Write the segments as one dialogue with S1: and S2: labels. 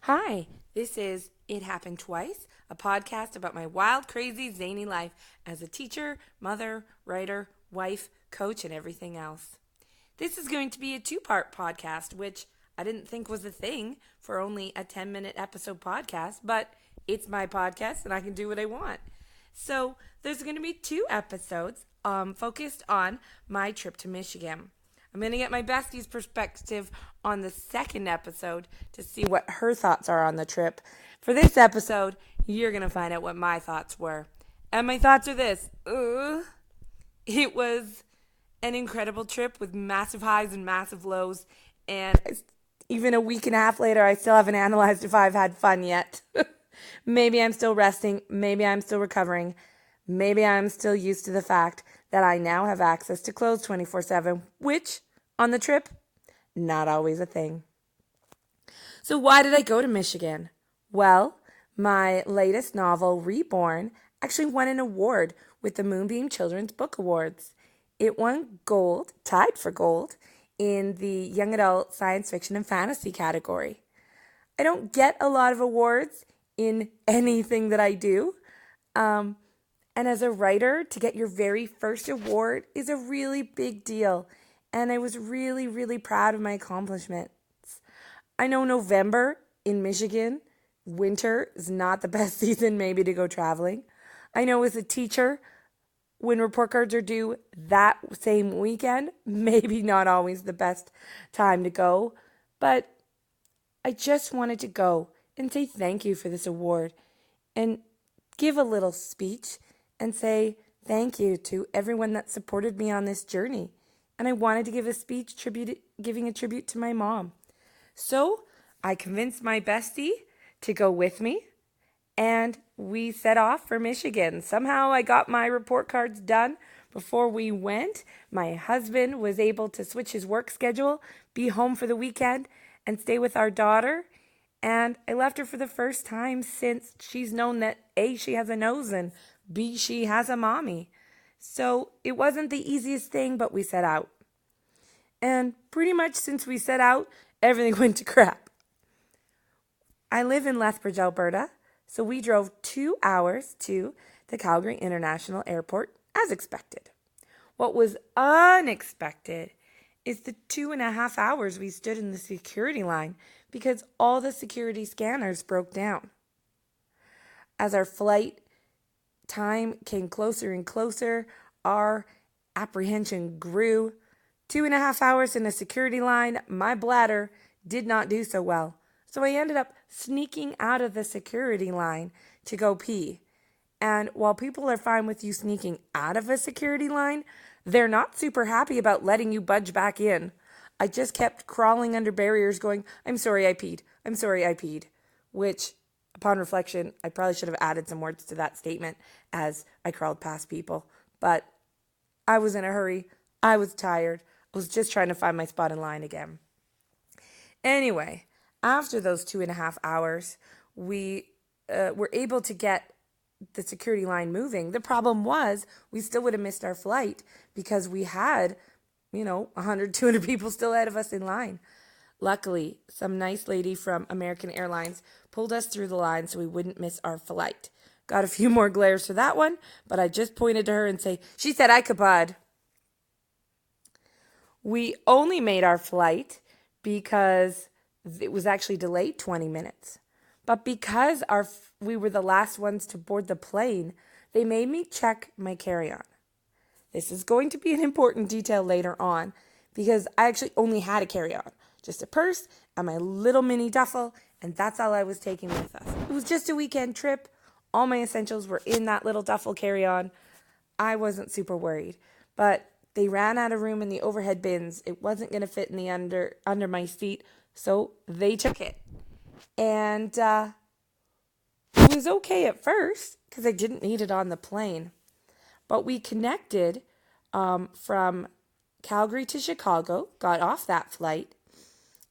S1: Hi, this is It Happened Twice, a podcast about my wild, crazy, zany life as a teacher, mother, writer, wife, coach, and everything else. This is going to be a two-part podcast, which I didn't think was a thing for only a 10-minute episode podcast, but it's my podcast and I can do what I want. So there's going to be two episodes focused on my trip to Michigan. I'm going to get my bestie's perspective on the second episode to see what her thoughts are on the trip. For this episode, you're going to find out what my thoughts were. And my thoughts are this. It was an incredible trip with massive highs and massive lows. And even a week and a half later, I still haven't analyzed if I've had fun yet. Maybe I'm still resting. Maybe I'm still recovering. Maybe I'm still used to the fact that I now have access to clothes 24/7, which, on the trip, not always a thing. So why did I go to Michigan? Well, my latest novel, Reborn, actually won an award with the Moonbeam Children's Book Awards. It won gold, tied for gold, in the young adult science fiction and fantasy category. I don't get a lot of awards in anything that I do. And as a writer, to get your very first award is a really big deal. And I was really, really proud of my accomplishments. I know November in Michigan, winter, is not the best season maybe to go traveling. I know as a teacher, when report cards are due that same weekend, maybe not always the best time to go. But I just wanted to go and say thank you for this award and give a little speech and say thank you to everyone that supported me on this journey. And I wanted to give a speech giving a tribute to my mom. So I convinced my bestie to go with me, and we set off for Michigan. Somehow I got my report cards done before we went. My husband was able to switch his work schedule, be home for the weekend, and stay with our daughter. And I left her for the first time since she's known that A, she has a nose, and B, she has a mommy. So it wasn't the easiest thing, but we set out. And pretty much since we set out, everything went to crap. I live in Lethbridge, Alberta, so we drove 2 hours to the Calgary International Airport as expected. What was unexpected is the 2.5 hours we stood in the security line because all the security scanners broke down. As our flight time came closer and closer, our apprehension grew. 2.5 hours in a security line, my bladder did not do so well. So I ended up sneaking out of the security line to go pee. And while people are fine with you sneaking out of a security line, they're not super happy about letting you budge back in. I just kept crawling under barriers going, I'm sorry I peed. I'm sorry I peed. Which, upon reflection, I probably should have added some words to that statement as I crawled past people. But I was in a hurry. I was tired. I was just trying to find my spot in line again. Anyway, after those 2.5 hours, we were able to get the security line moving. The problem was we still would have missed our flight because we had, 100, 200 people still ahead of us in line. Luckily, some nice lady from American Airlines pulled us through the line so we wouldn't miss our flight. Got a few more glares for that one, but I just pointed to her and say, she said I could bud. We only made our flight because it was actually delayed 20 minutes. But because we were the last ones to board the plane, they made me check my carry-on. This is going to be an important detail later on because I actually only had a carry-on. Just a purse and my little mini duffel, and that's all I was taking with us. It was just a weekend trip. All my essentials were in that little duffel carry-on. I wasn't super worried, but they ran out of room in the overhead bins. It wasn't going to fit in the under my seat, so they took it. And it was okay at first because I didn't need it on the plane. But we connected from Calgary to Chicago, got off that flight,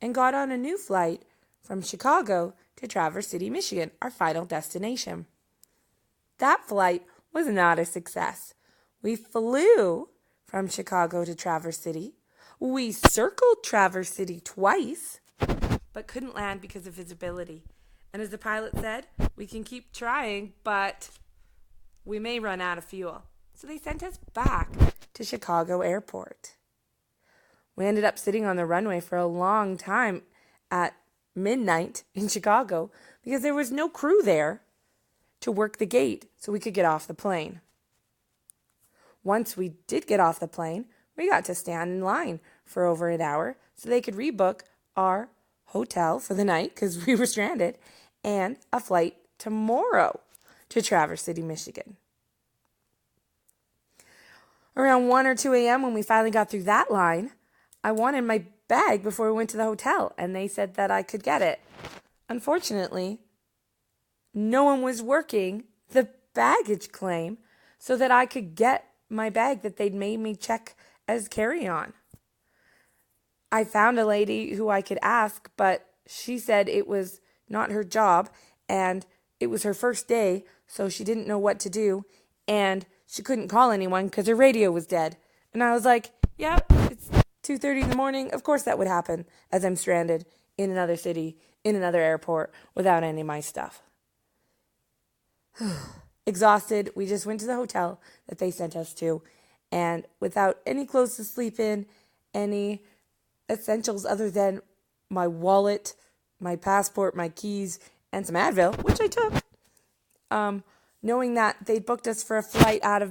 S1: and got on a new flight from Chicago to Traverse City, Michigan, our final destination. That flight was not a success. We flew from Chicago to Traverse City. We circled Traverse City twice, but couldn't land because of visibility. And as the pilot said, we can keep trying, but we may run out of fuel. So they sent us back to Chicago Airport. We ended up sitting on the runway for a long time at midnight in Chicago because there was no crew there to work the gate so we could get off the plane. Once we did get off the plane, we got to stand in line for over an hour so they could rebook our hotel for the night because we were stranded and a flight tomorrow to Traverse City, Michigan. Around 1 or 2 a.m. when we finally got through that line, I wanted my bag before we went to the hotel, and they said that I could get it. Unfortunately, no one was working the baggage claim so that I could get my bag that they'd made me check as carry-on. I found a lady who I could ask, but she said it was not her job, and it was her first day, so she didn't know what to do, and she couldn't call anyone because her radio was dead. And I was like, yeah, it's 2:30 in the morning. Of course that would happen as I'm stranded in another city, in another airport, without any of my stuff. Exhausted, we just went to the hotel that they sent us to, and without any clothes to sleep in, any essentials other than my wallet, my passport, my keys, and some Advil, which I took, knowing that they'd booked us for a flight out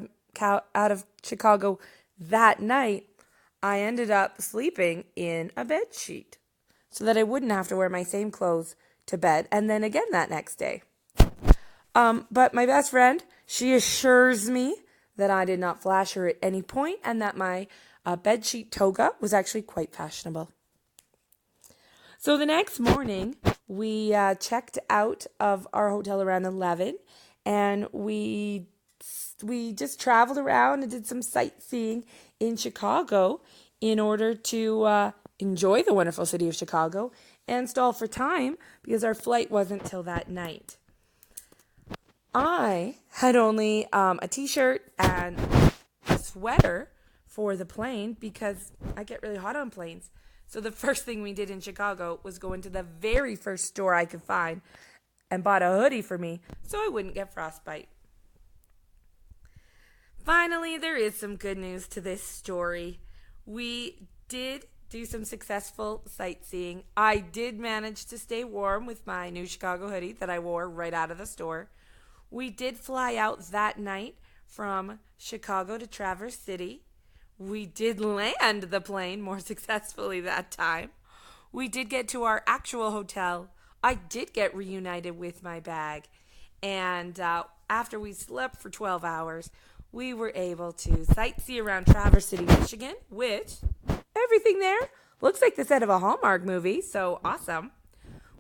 S1: of Chicago that night, I ended up sleeping in a bed sheet so that I wouldn't have to wear my same clothes to bed and then again that next day. But my best friend, she assures me that I did not flash her at any point and that my bedsheet toga was actually quite fashionable. So the next morning, we checked out of our hotel around 11, and we just traveled around and did some sightseeing in Chicago in order to enjoy the wonderful city of Chicago and stall for time because our flight wasn't till that night. I had only a t-shirt and a sweater for the plane because I get really hot on planes. So the first thing we did in Chicago was go into the very first store I could find and bought a hoodie for me so I wouldn't get frostbite. Finally, there is some good news to this story. We did do some successful sightseeing. I did manage to stay warm with my new Chicago hoodie that I wore right out of the store. We did fly out that night from Chicago to Traverse City. We did land the plane more successfully that time. We did get to our actual hotel. I did get reunited with my bag. And after we slept for 12 hours, we were able to sightsee around Traverse City, Michigan, which everything there looks like the set of a Hallmark movie, so awesome.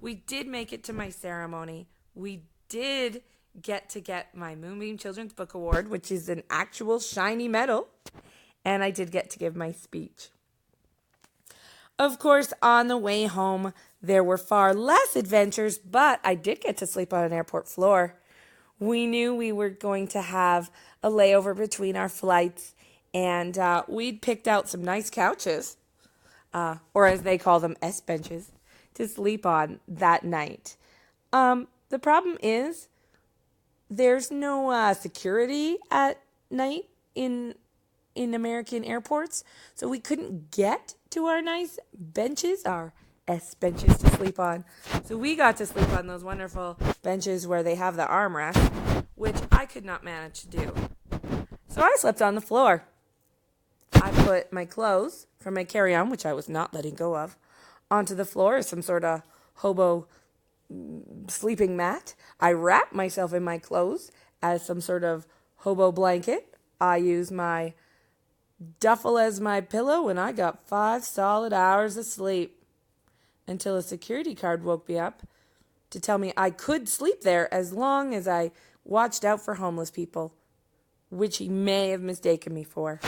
S1: We did make it to my ceremony. We did get my Moonbeam Children's Book Award, which is an actual shiny medal. And I did get to give my speech. Of course, on the way home, there were far less adventures, but I did get to sleep on an airport floor. We knew we were going to have a layover between our flights, and we'd picked out some nice couches, or as they call them, S-benches, to sleep on that night. The problem is there's no security at night in American airports, so we couldn't get to our nice benches, our S benches to sleep on. So we got to sleep on those wonderful benches where they have the armrest, which I could not manage to do. So I slept on the floor. I put my clothes from my carry-on, which I was not letting go of, onto the floor as some sort of hobo sleeping mat. I wrapped myself in my clothes as some sort of hobo blanket. I used my duffel as my pillow, and I got 5 solid hours of sleep until a security guard woke me up to tell me I could sleep there as long as I watched out for homeless people, which he may have mistaken me for.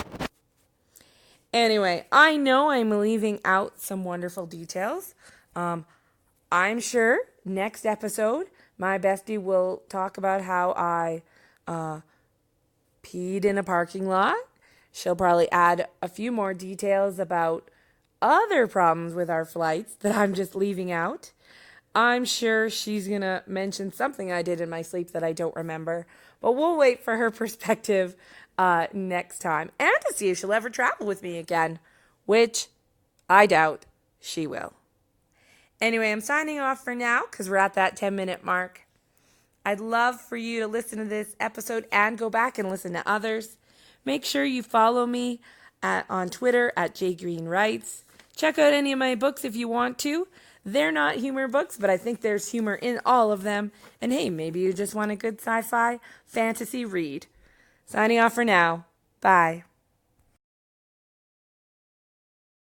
S1: Anyway, I know I'm leaving out some wonderful details. I'm sure next episode my bestie will talk about how I peed in a parking lot. She'll probably add a few more details about other problems with our flights that I'm just leaving out. I'm sure she's going to mention something I did in my sleep that I don't remember. But we'll wait for her perspective next time. And to see if she'll ever travel with me again, which I doubt she will. Anyway, I'm signing off for now because we're at that 10-minute mark. I'd love for you to listen to this episode and go back and listen to others. Make sure you follow me on Twitter at jgreenwrites. Check out any of my books if you want to. They're not humor books, but I think there's humor in all of them. And hey, maybe you just want a good sci-fi fantasy read. Signing off for now. Bye.